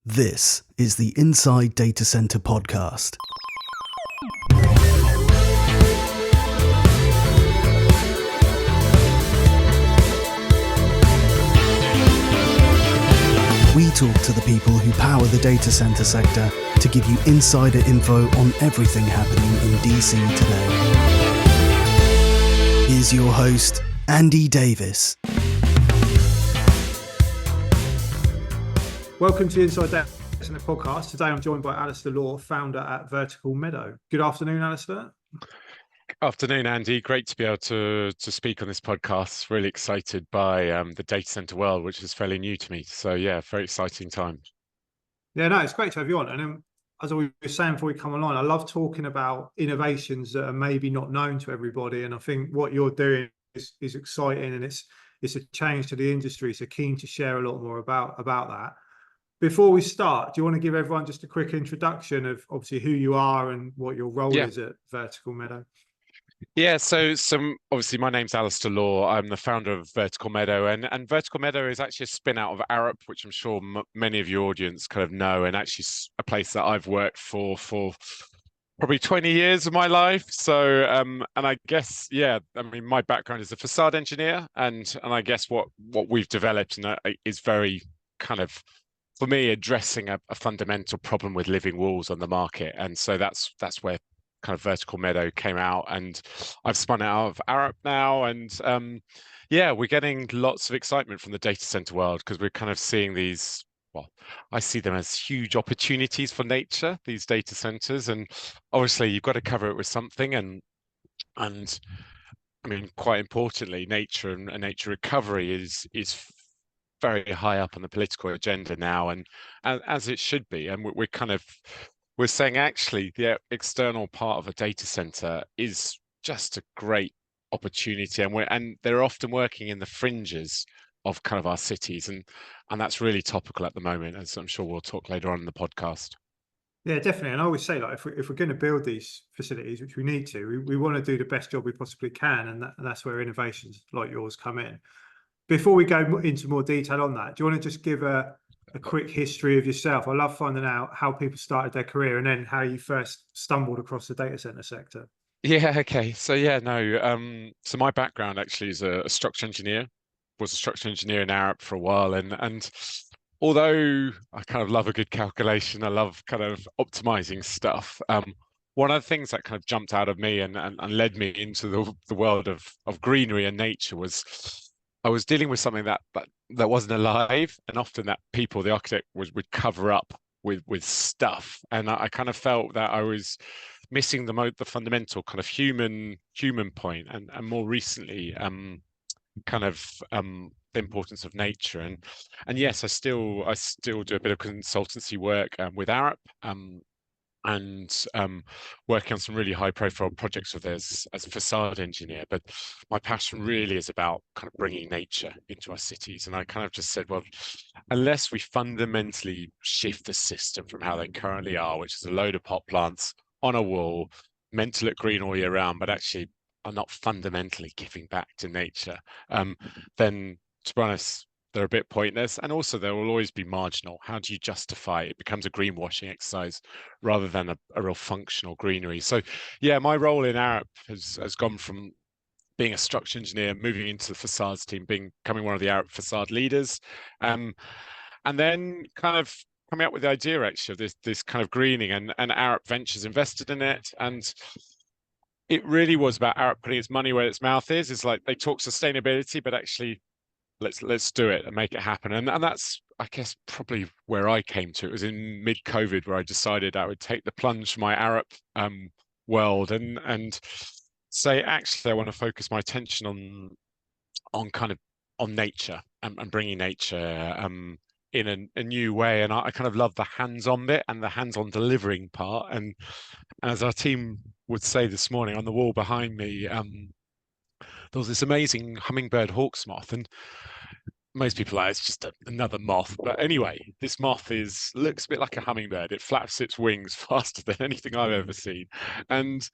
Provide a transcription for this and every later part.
This is the Inside Data Center podcast. We talk to the people who power the data center sector to give you insider info on everything happening in DC today. Here's your host, Andy Davis. Welcome to the Inside Data Center podcast. Today I'm joined by Alistair Law, founder at Vertical Meadow. Good afternoon, Alistair. Afternoon, Andy. Great to be able to speak on this podcast. Really excited by the data center world, which is fairly new to me. So yeah, very exciting time. Yeah, no, it's great to have you on. And as we were saying before we come online, I love talking about innovations that are maybe not known to everybody. And I think what you're doing is exciting, and it's a change to the industry. So keen to share a lot more about that. Before we start, do you want to give everyone just a quick introduction of obviously who you are and what your role is at Vertical Meadow? Yeah, so obviously my name's Alistair Law. I'm the founder of Vertical Meadow, and Vertical Meadow is actually a spin out of Arup, which I'm sure many of your audience kind of know, and actually a place that I've worked for probably 20 years of my life. So and I guess, yeah, I mean, my background is a facade engineer, and I guess what we've developed is very kind of, for me, addressing a fundamental problem with living walls on the market. And so that's where kind of Vertical Meadow came out, and I've spun it out of Arup now. And yeah, we're getting lots of excitement from the data center world because we're kind of seeing these, well, I see them as huge opportunities for nature, these data centers. And obviously you've got to cover it with something. And I mean, quite importantly, nature and nature recovery is very high up on the political agenda now, and as it should be. And we're saying actually the external part of a data center is just a great opportunity, and they're often working in the fringes of kind of our cities, and that's really topical at the moment, as I'm sure we'll talk later on in the podcast. Yeah, definitely. And I always say, like, if we're going to build these facilities, which we need to, we want to do the best job we possibly can, and that's where innovations like yours come in. Before we go into more detail on that, do you want to just give a quick history of yourself? I love finding out how people started their career and then how you first stumbled across the data center sector. Yeah, okay. So yeah, no. So my background actually is a structural engineer. Was a structural engineer in Arup for a while, and although I kind of love a good calculation, I love kind of optimizing stuff. One of the things that kind of jumped out of me and led me into the world of greenery and nature was I was dealing with something that wasn't alive, and often that the architect would cover up with stuff, and I kind of felt that I was missing the fundamental kind of human point, and more recently, kind of the importance of nature, and yes, I still do a bit of consultancy work with Arup, and working on some really high profile projects with us as a facade engineer. But my passion really is about kind of bringing nature into our cities. And I kind of just said, well, unless we fundamentally shift the system from how they currently are, which is a load of pot plants on a wall, meant to look green all year round, but actually are not fundamentally giving back to nature, then, to be honest, they're a bit pointless, and also they will always be marginal. How do you justify it? It becomes a greenwashing exercise rather than a real functional greenery. So yeah, my role in Arup has gone from being a structural engineer, moving into the facades team, becoming one of the Arup facade leaders, and then kind of coming up with the idea actually of this kind of greening, and Arup Ventures invested in it. And it really was about Arup putting its money where its mouth is. It's like they talk sustainability, but actually let's do it and make it happen. And that's, I guess, probably where I came to. It was in mid-COVID where I decided I would take the plunge from my Arup world and say, actually, I want to focus my attention on kind of on nature and bringing nature in a new way. And I kind of love the hands-on bit and the hands-on delivering part. And as our team would say this morning, on the wall behind me, there was this amazing hummingbird hawk's moth, and most people are, it's just another moth. But anyway, this moth looks a bit like a hummingbird. It flaps its wings faster than anything I've ever seen. And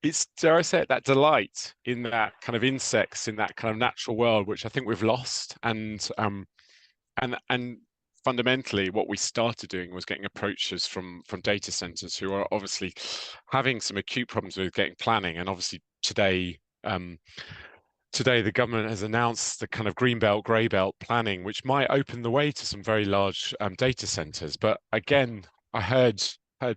it's, dare I say it, that delight in that kind of insects, in that kind of natural world, which I think we've lost. And fundamentally what we started doing was getting approaches from data centers who are obviously having some acute problems with getting planning. And obviously today the government has announced the kind of green belt, grey belt planning, which might open the way to some very large data centers. But again, I heard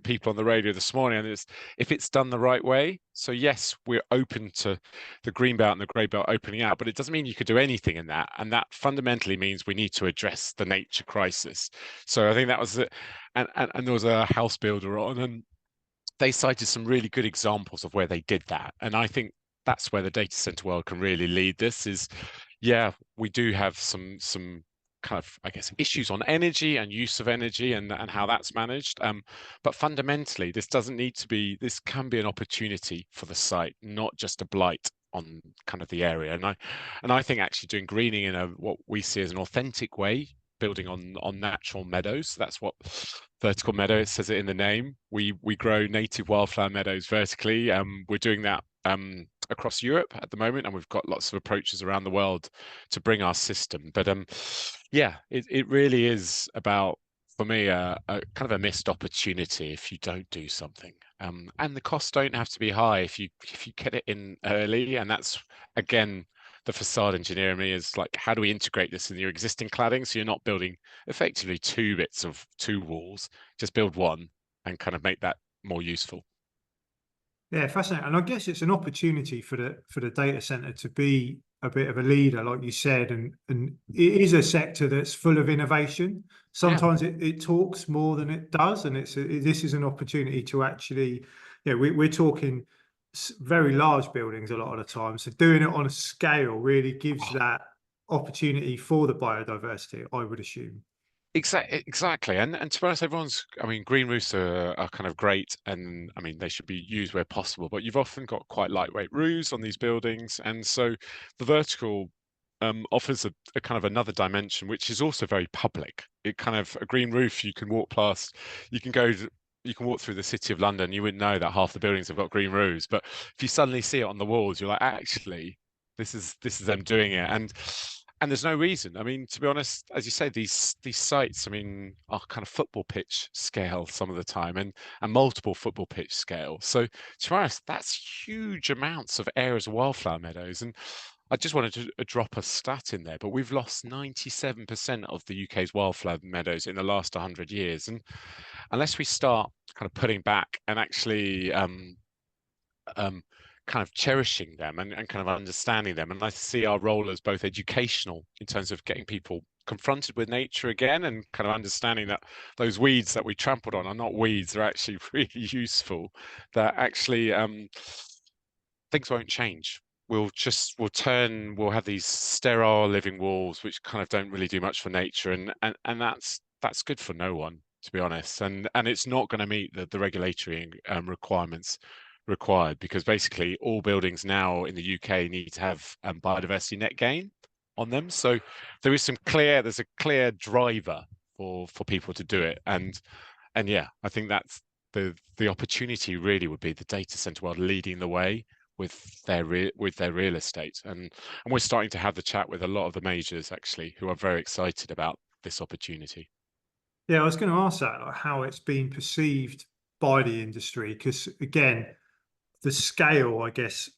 people on the radio this morning, and if it's done the right way. So yes, we're open to the green belt and the grey belt opening out, but it doesn't mean you could do anything in that. And that fundamentally means we need to address the nature crisis. So I think that was it. And there was a house builder on, and they cited some really good examples of where they did that. And I think that's where the data center world can really lead this is, yeah, we do have some kind of, I guess, issues on energy and use of energy and how that's managed. But fundamentally, this doesn't need to be, this can be an opportunity for the site, not just a blight on kind of the area. And I think actually doing greening in what we see as an authentic way, building on natural meadows. That's what Vertical Meadow, it says it in the name. We grow native wildflower meadows vertically. We're doing that across Europe at the moment, and we've got lots of approaches around the world to bring our system. But yeah, it really is about, for me, a kind of a missed opportunity if you don't do something. And the costs don't have to be high if you get it in early. And that's, again, the facade engineer in me is like, how do we integrate this in your existing cladding so you're not building effectively two walls, just build one and kind of make that more useful. Yeah, fascinating. And I guess it's an opportunity for the data center to be a bit of a leader, like you said, and it is a sector that's full of innovation. Sometimes it talks more than it does, and this is an opportunity to actually, we're talking very large buildings a lot of the time. So doing it on a scale really gives that opportunity for the biodiversity, I would assume. Exactly. And to be honest, I mean, green roofs are kind of great, and I mean, they should be used where possible, but you've often got quite lightweight roofs on these buildings. And so the vertical offers a kind of another dimension, which is also very public. It kind of, a green roof, you can walk past, you can walk through the city of London, you wouldn't know that half the buildings have got green roofs, but if you suddenly see it on the walls, you're like, actually, this is them doing it. And there's no reason. I mean, to be honest, as you say, these sites, I mean, are kind of football pitch scale some of the time, and multiple football pitch scale. So to be honest, that's huge amounts of areas of wildflower meadows. And I just wanted to drop a stat in there, but we've lost 97% of the UK's wildflower meadows in the last 100 years. And unless we start kind of putting back and actually kind of cherishing them and kind of understanding them. And I see our role as both educational in terms of getting people confronted with nature again and kind of understanding that those weeds that we trampled on are not weeds, they're actually really useful, that actually things won't change. We'll have these sterile living walls which kind of don't really do much for nature, and that's good for no one, to be honest. And it's not going to meet the regulatory requirements required, because basically all buildings now in the UK need to have biodiversity net gain on them. So there's a clear driver for people to do it. And yeah, I think that's the opportunity really would be the data center world leading the way with their real estate. And we're starting to have the chat with a lot of the majors actually who are very excited about this opportunity. Yeah, I was going to ask that, like, how it's been perceived by the industry, because again, the scale, I guess,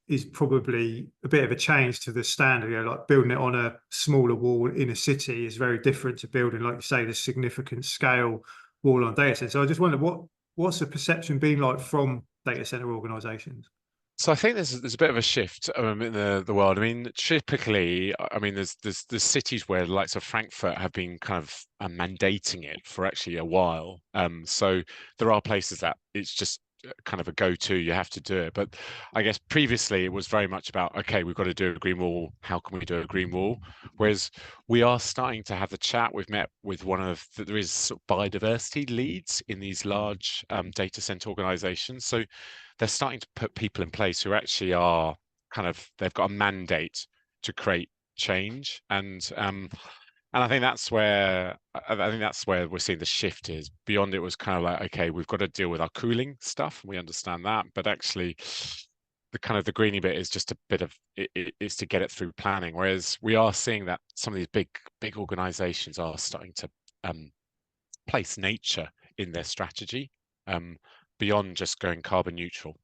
is probably a bit of a change to the standard. Like building it on a smaller wall in a city is very different to building, like you say, the significant scale wall on data center. So I just wonder, what's the perception been like from data center organizations? So I think there's a bit of a shift in the world. I mean, typically, I mean, there's cities where the likes of Frankfurt have been kind of mandating it for actually a while. So there are places that it's just kind of a go-to, you have to do it. But I guess previously it was very much about, okay, we've got to do a green wall. How can we do a green wall? Whereas we are starting to have the chat. We've met with there is sort of biodiversity leads in these large data center organizations. So they're starting to put people in place who actually are kind of, they've got a mandate to create change. And I think that's where we're seeing the shift is. Beyond it was kind of like, okay, we've got to deal with our cooling stuff, and we understand that, but actually the greeny bit is just a bit of it is to get it through planning. Whereas we are seeing that some of these big organizations are starting to place nature in their strategy, beyond just going carbon neutral.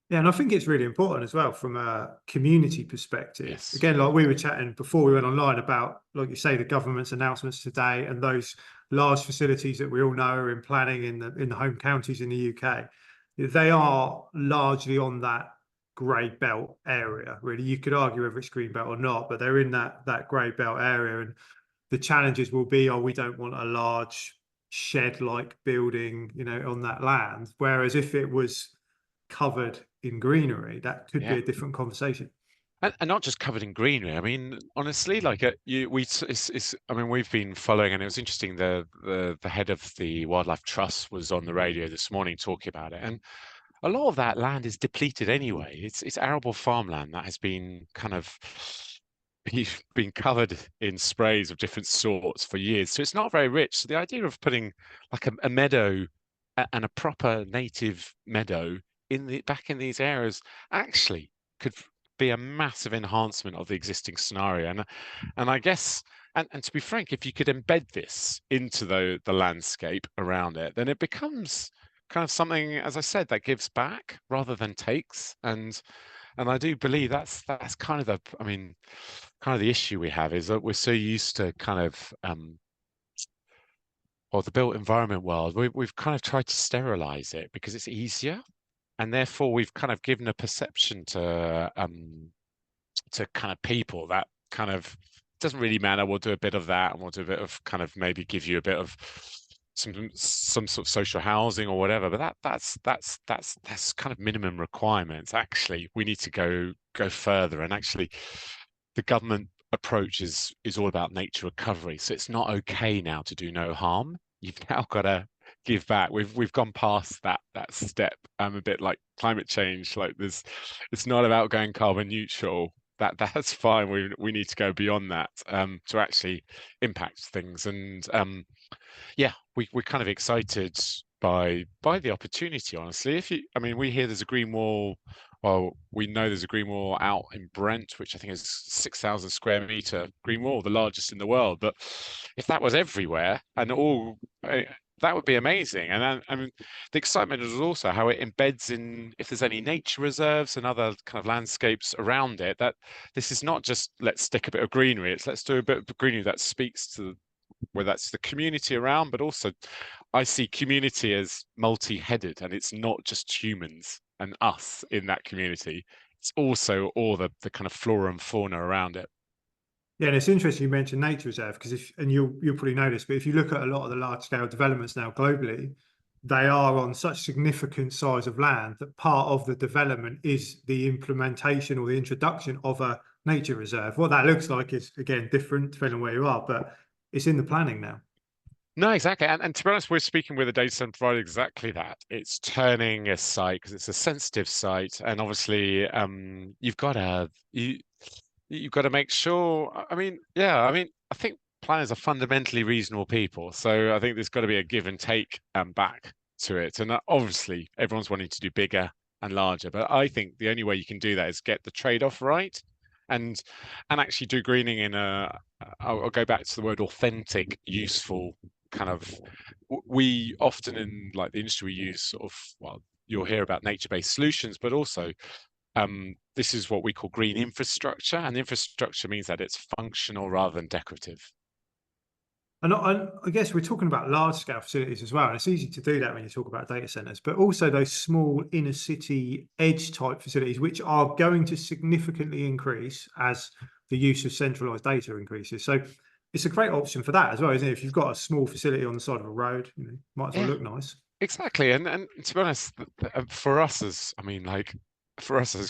Yeah, and I think it's really important as well from a community perspective. Yes. Again, like we were chatting before we went online about, like you say, the government's announcements today and those large facilities that we all know are in planning in the home counties in the UK. They are largely on that grey belt area. Really, you could argue whether it's green belt or not, but they're in that grey belt area. And the challenges will be, we don't want a large shed-like building, on that land. Whereas if it was covered in greenery, that could be a different conversation. And not just covered in greenery. I mean, honestly, like I mean, we've been following, and it was interesting. The head of the Wildlife Trust was on the radio this morning talking about it, and a lot of that land is depleted anyway. It's arable farmland that has been kind of been covered in sprays of different sorts for years, so it's not very rich. So the idea of putting like a meadow and a proper native meadow back in these areas actually could be a massive enhancement of the existing scenario. And I guess, and to be frank, if you could embed this into the landscape around it, then it becomes kind of something, as I said, that gives back rather than takes. And I do believe that's kind of the issue we have, is that we're so used to kind of or the built environment world, we've kind of tried to sterilize it because it's easier, and therefore we've kind of given a perception to kind of people that kind of doesn't really matter. We'll do a bit of that, and we'll do a bit of kind of maybe give you a bit of some sort of social housing or whatever. But that's kind of minimum requirements. Actually, we need to go further, and actually, the government approach is all about nature recovery. So it's not okay now to do no harm. You've now got to give back. We've gone past that step. A bit like climate change. Like it's not about going carbon neutral. That's fine. We need to go beyond that to actually impact things. And we're kind of excited by the opportunity. Honestly, we hear there's a green wall. Well, we know there's a green wall out in Brent, which I think is 6,000 square meter green wall, the largest in the world. But if that was everywhere and all, that would be amazing. And the excitement is also how it embeds in, if there's any nature reserves and other kind of landscapes around it, that this is not just let's stick a bit of greenery. It's let's do a bit of greenery that speaks to where that's the community around, but also I see community as multi-headed, and it's not just humans and us in that community. It's also all the kind of flora and fauna around it. Yeah, and it's interesting you mentioned nature reserve, because you'll probably notice, but if you look at a lot of the large scale developments now globally, they are on such significant size of land that part of the development is the implementation or the introduction of a nature reserve. What that looks like is, again, different depending on where you are, but it's in the planning now. No, exactly. And to be honest, we're speaking with a data center provider exactly that. It's turning a site, because it's a sensitive site, and obviously you've got to make sure. I think planners are fundamentally reasonable people, so I think there's got to be a give and take back to it. And obviously everyone's wanting to do bigger and larger, but I think the only way you can do that is get the trade-off right, and actually do greening in I'll go back to the word authentic, useful kind of. We often in like the industry we use sort of, well, you'll hear about nature-based solutions, but also this is what we call green infrastructure, and infrastructure means that it's functional rather than decorative. And I guess we're talking about large scale facilities as well, and it's easy to do that when you talk about data centers, but also those small inner city edge type facilities, which are going to significantly increase as the use of centralized data increases. So it's a great option for that as well, isn't it? If you've got a small facility on the side of a road, might as well look nice. Exactly. And to be honest, for us as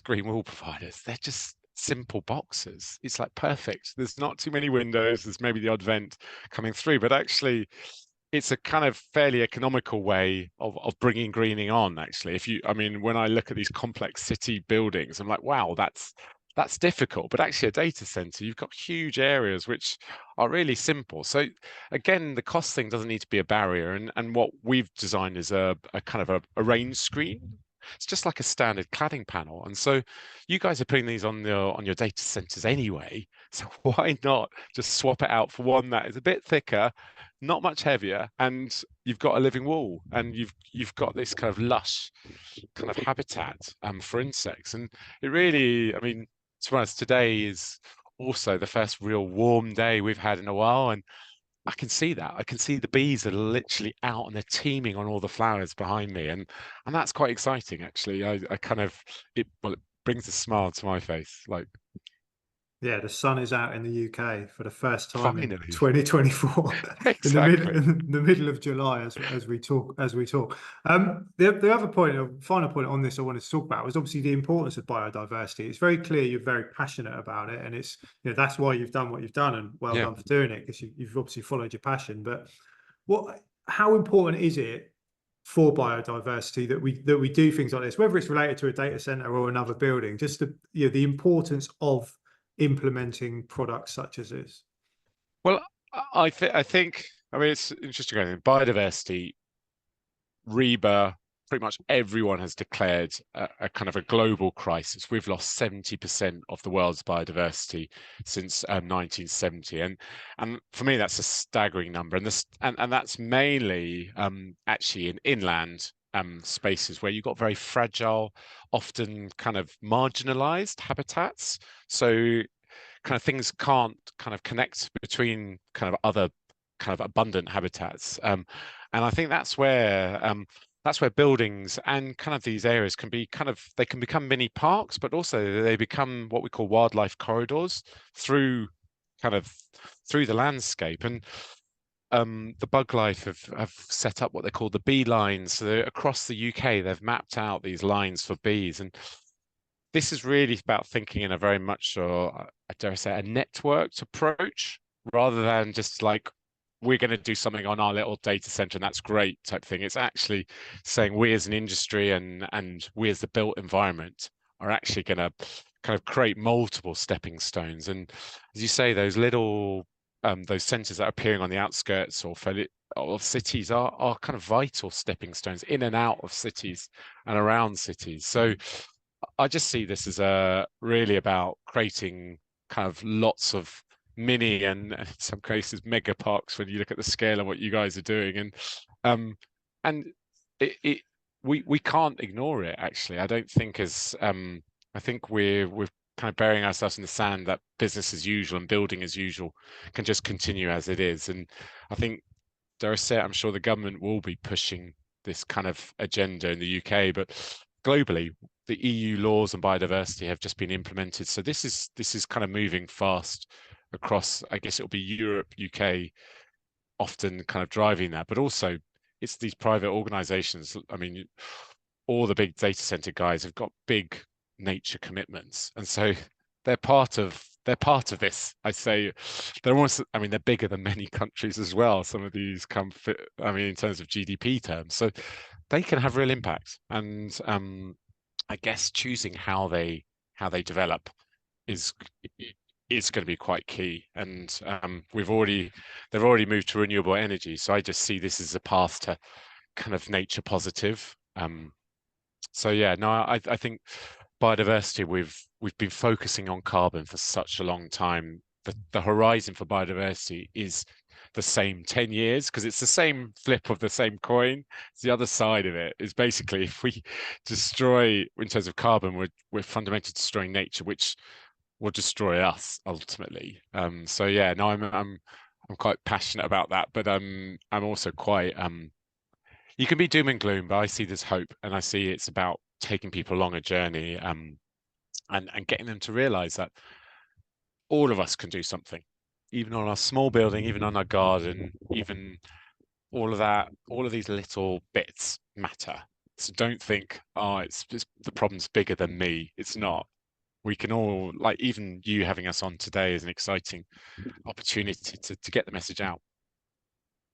green wall providers, they're just simple boxes. It's like perfect. There's not too many windows. There's maybe the odd vent coming through, but actually it's a kind of fairly economical way of bringing greening on. Actually, when I look at these complex city buildings, I'm like, wow, that's difficult. But actually a data center, you've got huge areas which are really simple. So again, the cost thing doesn't need to be a barrier. And what we've designed is a kind of a range screen. It's just like a standard cladding panel. And so you guys are putting these on your data centers anyway. So why not just swap it out for one that is a bit thicker, not much heavier, and you've got a living wall, and you've got this kind of lush kind of habitat for insects. And it really, I mean, to be honest, today is also the first real warm day we've had in a while, and I can see that. I can see the bees are literally out and they're teeming on all the flowers behind me, and that's quite exciting actually. I kind of it brings a smile to my face. Like, Yeah, the sun is out in the UK for the first time in finally. 2024, Exactly. in the middle of July, as we talk. The other point, a final point on this I wanted to talk about was obviously the importance of biodiversity. It's very clear you're very passionate about it, and it's, you know, that's why you've done what you've done, and well Yeah. done for doing it, because you've obviously followed your passion. But how important is it for biodiversity that we do things like this, whether it's related to a data center or another building, just the importance of implementing products such as this? Well, I think, I mean, it's interesting. I think biodiversity, REBA, pretty much everyone has declared a kind of a global crisis. We've lost 70% of the world's biodiversity since 1970, and for me that's a staggering number. And that's mainly actually in inland spaces where you've got very fragile, often kind of marginalized habitats. So kind of things can't kind of connect between kind of other kind of abundant habitats. And I think that's where buildings and kind of these areas can be kind of, they can become mini parks, but also they become what we call wildlife corridors through the landscape. And the Bug Life have set up what they call the bee lines. So across the UK, they've mapped out these lines for bees. And this is really about thinking in a very much, dare I say, a networked approach, rather than just like, we're going to do something on our little data center and that's great type thing. It's actually saying we as an industry and we as the built environment are actually going to kind of create multiple stepping stones. And as you say, those little those centers that are appearing on the outskirts of cities are kind of vital stepping stones in and out of cities and around cities. So I just see this as really about creating kind of lots of mini and in some cases mega parks when you look at the scale of what you guys are doing. And we can't ignore it actually. I don't think I think we're kind of burying ourselves in the sand that business as usual and building as usual can just continue as it is. And I think, dare I say it, I'm sure the government will be pushing this kind of agenda in the UK, but globally the EU laws on biodiversity have just been implemented. So this is kind of moving fast across, I guess it'll be Europe, UK, often kind of driving that, but also it's these private organizations. I mean, all the big data center guys have got big nature commitments, and so they're part of this. I say they're almost, I mean, they're bigger than many countries as well. Some of these I mean, in terms of GDP terms, so they can have real impact. And I guess choosing how they develop is going to be quite key. And they've already moved to renewable energy, so I just see this as a path to kind of nature positive. So yeah, no, I think biodiversity, we've been focusing on carbon for such a long time. The horizon for biodiversity is the same 10 years, because it's the same flip of the same coin. It's the other side of it is basically, if we destroy in terms of carbon, we're fundamentally destroying nature, which will destroy us ultimately. So yeah, no, I'm quite passionate about that, but I'm also quite you can be doom and gloom, but I see there's hope, and I see it's about taking people along a journey and getting them to realize that all of us can do something, even on our small building, even on our garden, even all of that, all of these little bits matter. So don't think, oh, it's just the problem's bigger than me. It's not. We can all, like, even you having us on today is an exciting opportunity to get the message out.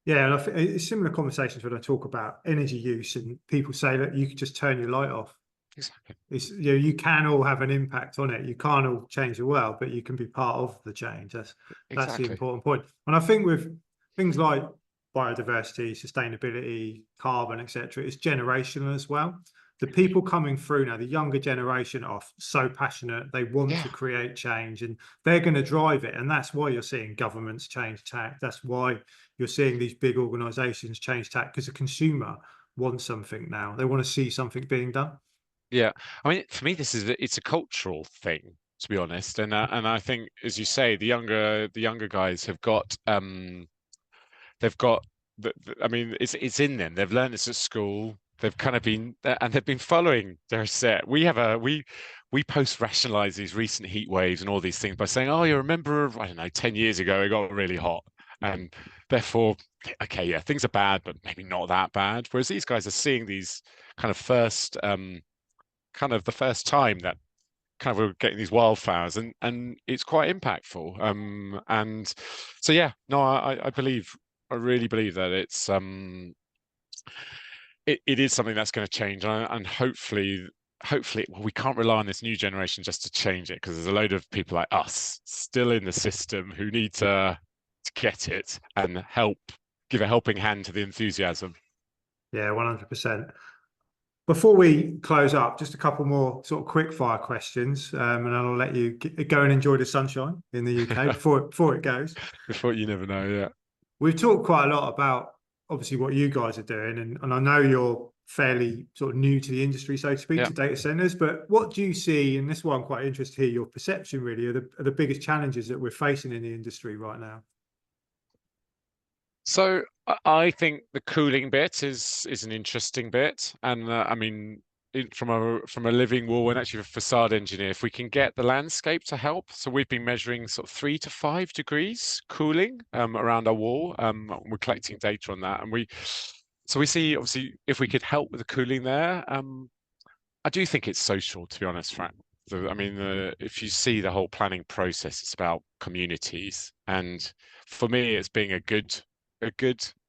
Yeah, and it's similar conversations when I talk about energy use, and people say that you could just turn your light off. Exactly. It's, you know, you can all have an impact on it. You can't all change the world, but you can be part of the change. That's the important point. And I think with things like biodiversity, sustainability, carbon, etc., it's generational as well. the people coming through now, the younger generation, are so passionate. They want Yeah. to create change, and they're going to drive it. And that's why you're seeing governments change tack. That's why you're seeing these big organizations change tack, because the consumer wants something now. They want to see something being done. Yeah, I mean, for me, it's a cultural thing, to be honest, and I think, as you say, the younger guys have got they've got I mean, it's in them. They've learned this at school. They've kind of been and they've been following their set. We post rationalize these recent heat waves and all these things by saying, oh, you remember, I don't know, 10 years ago it got really hot, and therefore, okay, yeah, things are bad, but maybe not that bad. Whereas these guys are seeing these kind of kind of the first time that kind of we're getting these wildfires, and it's quite impactful. And so yeah, no, I really believe that it is something that's going to change, and hopefully well, we can't rely on this new generation just to change it, because there's a load of people like us still in the system who need to get it and give a helping hand to the enthusiasm. Yeah, 100%. Before we close up, just a couple more sort of quick fire questions, and then I'll let you go and enjoy the sunshine in the UK before it goes. Before, you never know, yeah. We've talked quite a lot about obviously what you guys are doing, and I know you're fairly sort of new to the industry, so to speak, to data centers. But what do you see, and this is why I'm quite interested to hear your perception really, are the biggest challenges that we're facing in the industry right now? So I think the cooling bit is an interesting bit, and I mean, from a living wall and actually a facade engineer, if we can get the landscape to help. So we've been measuring sort of 3 to 5 degrees cooling around our wall. We're collecting data on that, and we see, obviously, if we could help with the cooling there. I do think it's social, to be honest, Frank. I mean, if you see the whole planning process, it's about communities, and for me, it's being a good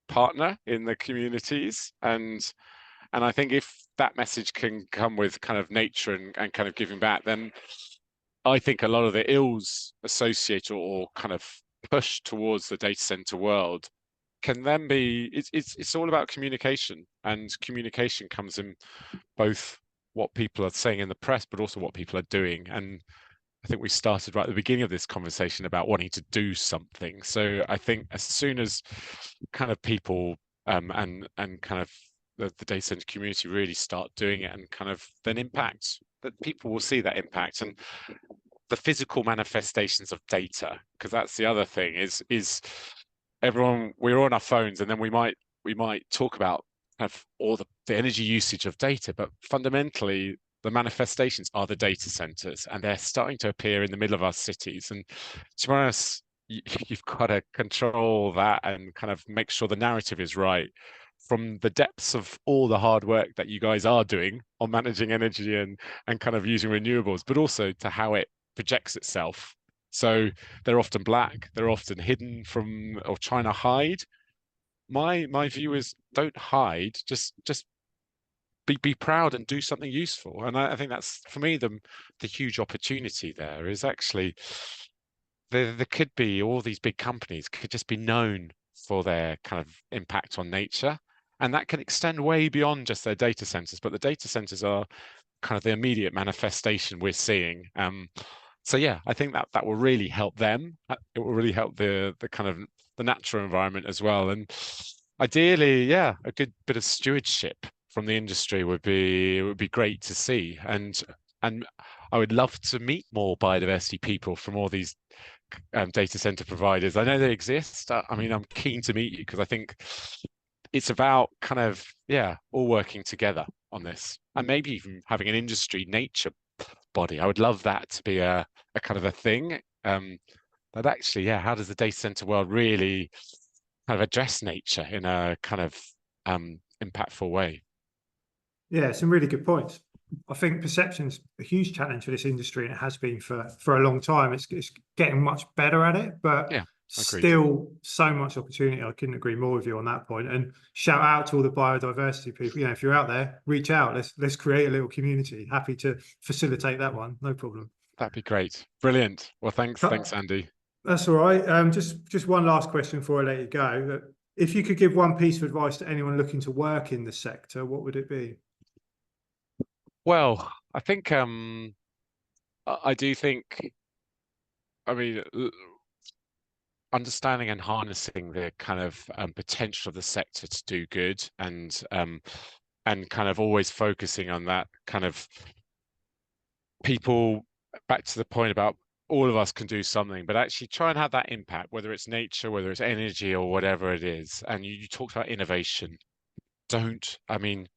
partner in the communities, and I think if that message can come with kind of nature and kind of giving back, then I think a lot of the ills associated or kind of push towards the data center world can then be, it's all about communication, and communication comes in both what people are saying in the press, but also what people are doing. And I think we started right at the beginning of this conversation about wanting to do something. So I think as soon as kind of people and kind of the data center community really start doing it, and kind of then impact, that people will see that impact, and the physical manifestations of data, because that's the other thing is everyone, we're on our phones, and then we might talk about kind of all the energy usage of data, but fundamentally the manifestations are the data centers, and they're starting to appear in the middle of our cities. And to be honest, you've got to control that and kind of make sure the narrative is right, from the depths of all the hard work that you guys are doing on managing energy and kind of using renewables, but also to how it projects itself. So they're often black, they're often hidden from, or trying to hide. My view is, don't hide, just be proud and do something useful. And I think that's, for me, the huge opportunity there is actually there could be, all these big companies could just be known for their kind of impact on nature, and that can extend way beyond just their data centers. But the data centers are kind of the immediate manifestation we're seeing. So yeah, I think that will really help them. It will really help the kind of the natural environment as well. And ideally, yeah, a good bit of stewardship from the industry would be great to see. And I would love to meet more biodiversity people from all these data center providers. I know they exist. I mean, I'm keen to meet you, because I think it's about kind of, yeah, all working together on this, and maybe even having an industry nature body. I would love that to be a kind of a thing. But actually, yeah, how does the data center world really kind of address nature in a kind of impactful way? Yeah, some really good points. I think perception's a huge challenge for this industry, and it has been for a long time. It's getting much better at it, but yeah, still so much opportunity. I couldn't agree more with you on that point. And shout out to all the biodiversity people. You know, if you're out there, reach out. Let's create a little community. Happy to facilitate that one. No problem. That'd be great. Brilliant. Well, thanks, Andy. That's all right. Just one last question before I let you go. If you could give one piece of advice to anyone looking to work in the sector, what would it be? Well, I think I do think, I mean, understanding and harnessing the kind of potential of the sector to do good, and kind of always focusing on that kind of people, back to the point about all of us can do something, but actually try and have that impact, whether it's nature, whether it's energy, or whatever it is. And you talked about innovation. I mean,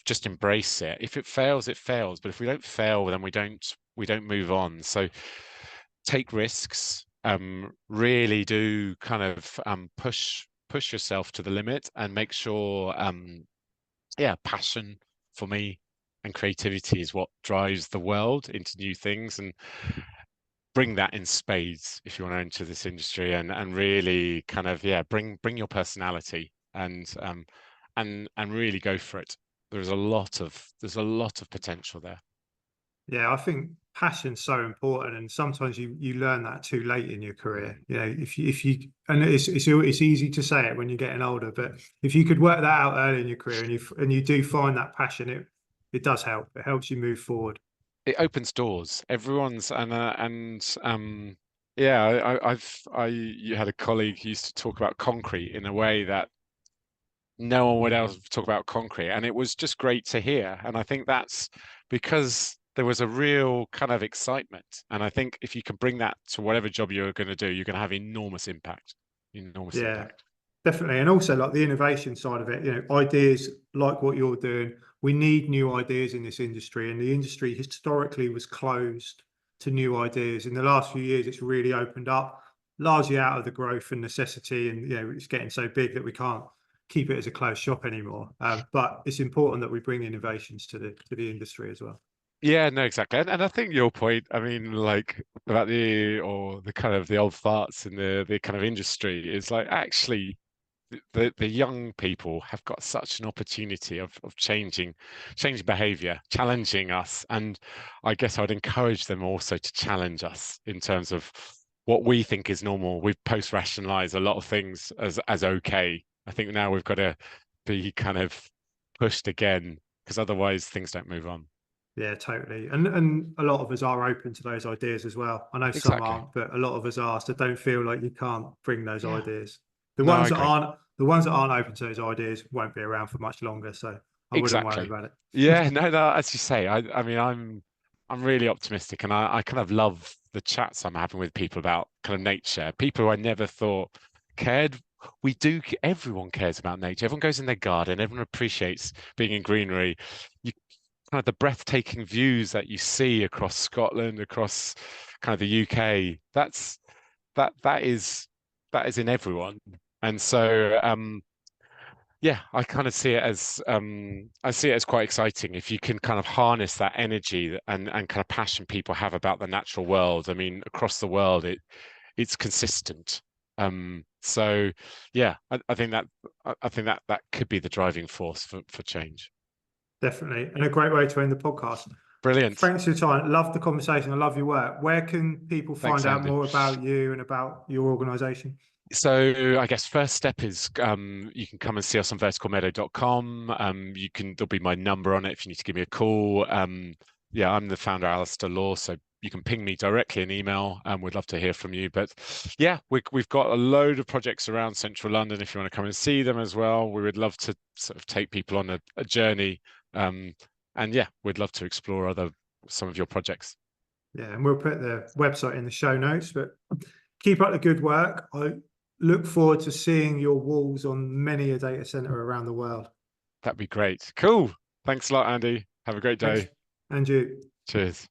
just embrace it. If it fails, it fails. But if we don't fail, then we don't move on. So take risks. Really do kind of push yourself to the limit, and make sure passion for me and creativity is what drives the world into new things, and bring that in spades if you want to enter this industry, and really kind of bring your personality, and really go for it. There's a lot of potential there. Yeah, I think passion's so important, and sometimes you learn that too late in your career. You know, if you and it's easy to say it when you're getting older, but if you could work that out early in your career, and you do find that passion, it does help. It helps you move forward. It opens doors. Everyone's you had a colleague who used to talk about concrete in a way that no one would else talk about concrete, and it was just great to hear. And I think that's because there was a real kind of excitement, and I think if you can bring that to whatever job you're going to do, you're going to have enormous impact. Yeah, definitely. And also, like, the innovation side of it, you know, ideas like what you're doing, we need new ideas in this industry, and the industry historically was closed to new ideas. In the last few years, it's really opened up, largely out of the growth and necessity, and, you know, it's getting so big that we can't keep it as a closed shop anymore. But it's important that we bring innovations to the industry as well. Yeah, no, exactly. And I think your point, I mean, like, about the kind of the old farts in the kind of industry, is like, actually the young people have got such an opportunity of changing behavior, challenging us. And I guess I'd encourage them also to challenge us in terms of what we think is normal. We've post-rationalized a lot of things as okay. I think now we've got to be kind of pushed again, because otherwise things don't move on. Yeah, totally. And a lot of us are open to those ideas as well. I know some Exactly. aren't, but a lot of us are. So don't feel like you can't bring those Yeah. ideas. The No, I ones that agree. aren't open to those ideas won't be around for much longer. So I wouldn't worry Exactly. about it. Yeah, no, as you say, I mean, I'm really optimistic, and I kind of love the chats I'm having with people about kind of nature. People who I never thought cared. Everyone cares about nature. Everyone goes in their garden. Everyone appreciates being in greenery. You kind of the breathtaking views that you see across Scotland, across kind of the UK. That is in everyone. And so yeah, I kind of see it as quite exciting if you can kind of harness that energy and kind of passion people have about the natural world. I mean, across the world, it's consistent. So yeah, I think that could be the driving force for change. Definitely. And a great way to end the podcast. Brilliant. Thanks for your time. Love the conversation. I love your work. Where can people Thanks, find out Andy. more about you and about your organization? So I guess first step is you can come and see us on verticalmeadow.com. There'll be my number on it if you need to give me a call. Yeah, I'm the founder, Alistair Law, so you can ping me directly an email, and we'd love to hear from you. But yeah, we've got a load of projects around central London if you want to come and see them as well. We would love to sort of take people on a journey. And yeah, we'd love to explore some of your projects. Yeah, and we'll put the website in the show notes, but keep up the good work. I look forward to seeing your walls on many a data center around the world. That'd be great. Cool. Thanks a lot, Andy. Have a great day. Thanks. And you. Cheers.